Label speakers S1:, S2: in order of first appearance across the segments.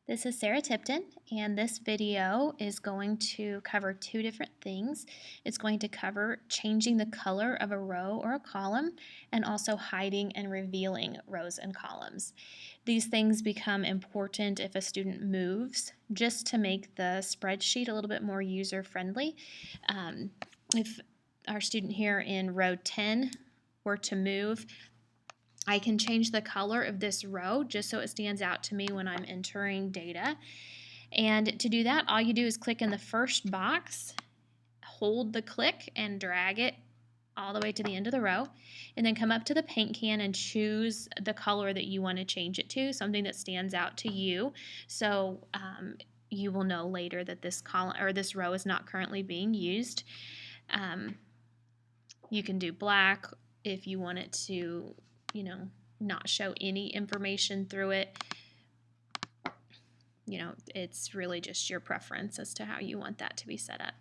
S1: This is Sarah Tipton, and this video is going to cover two different things. It's going to cover changing the color of a row or a column, and also hiding and revealing rows and columns. These things become important if a student moves, just to make the spreadsheet a little bit more user-friendly. If our student here in row 10 were to move, I can change the color of this row just so it stands out to me when I'm entering data. And to do that, all you do is click in the first box, hold the click and drag it all the way to the end of the row, and then come up to the paint can and choose the color that you want to change it to, something that stands out to you. So you will know later that this column or this row is not currently being used. You can do black if you want it to, not show any information through it. It's really just your preference as to how you want that to be set up.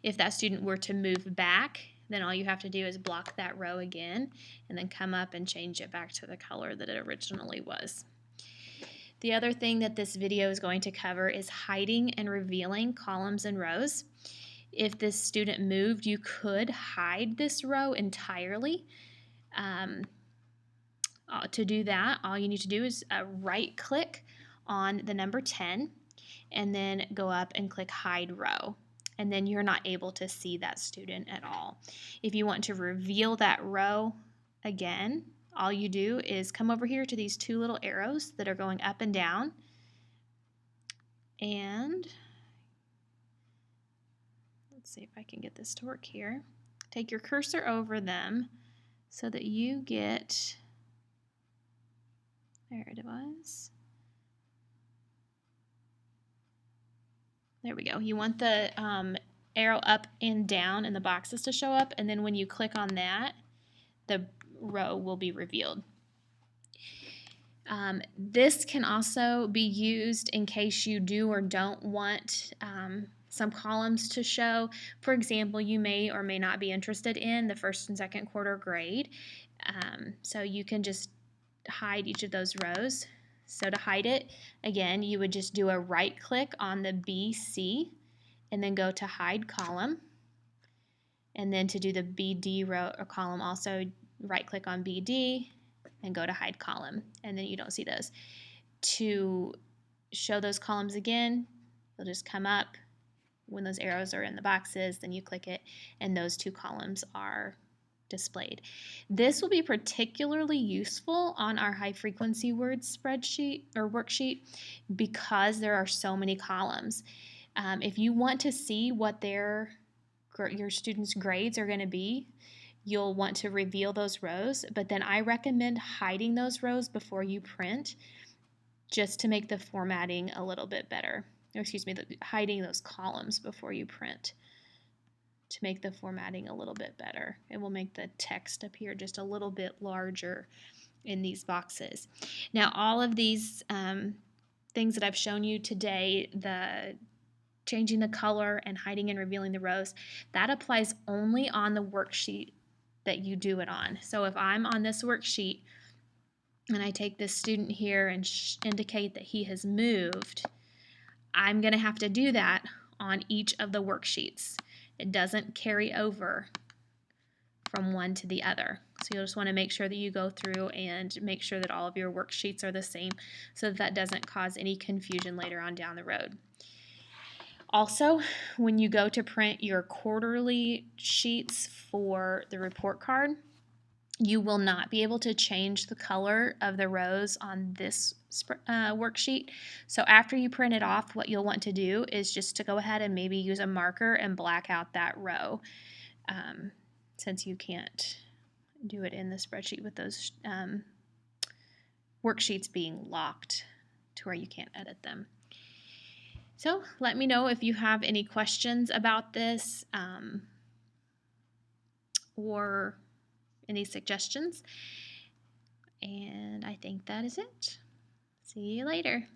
S1: If that student were to move back, then all you have to do is block that row again and then come up and change it back to the color that it originally was. The other thing that this video is going to cover is hiding and revealing columns and rows. If this student moved, you could hide this row entirely. To do that, all you need to do is right click on the number 10 and then go up and click hide row, and then you're not able to see that student at all. If you want to reveal that row again, all you do is come over here to these two little arrows that are going up and down, and let's see if I can get this to work here. Take your cursor over them so that you get, there it was. There we go. You want the arrow up and down and the boxes to show up, and then when you click on that, the row will be revealed. This can also be used in case you do or don't want some columns to show. For example, you may or may not be interested in the first and second quarter grade. So you can just hide each of those rows. So to hide it, again, you would just do a right click on the BC and then go to hide column. And then to do the BD row or column, also right click on BD and go to hide column, and then you don't see those. To show those columns again, they'll just come up when those arrows are in the boxes, then you click it and those two columns are displayed. This will be particularly useful on our high frequency words spreadsheet or worksheet because there are so many columns. If you want to see what your students' grades are going to be, you'll want to reveal those rows, but then I recommend hiding those rows before you print just to make the formatting a little bit better. Hiding those columns before you print to make the formatting a little bit better. It will make the text appear just a little bit larger in these boxes. Now, all of these things that I've shown you today, the changing the color and hiding and revealing the rows, that applies only on the worksheet that you do it on. So if I'm on this worksheet and I take this student here and indicate that he has moved, I'm going to have to do that on each of the worksheets. It doesn't carry over from one to the other. So you'll just want to make sure that you go through and make sure that all of your worksheets are the same so that doesn't cause any confusion later on down the road. Also, when you go to print your quarterly sheets for the report card, you will not be able to change the color of the rows on this worksheet. So after you print it off, what you'll want to do is just to go ahead and maybe use a marker and black out that row, since you can't do it in the spreadsheet with those worksheets being locked to where you can't edit them. So let me know if you have any questions about this or any suggestions. And I think that is it. See you later.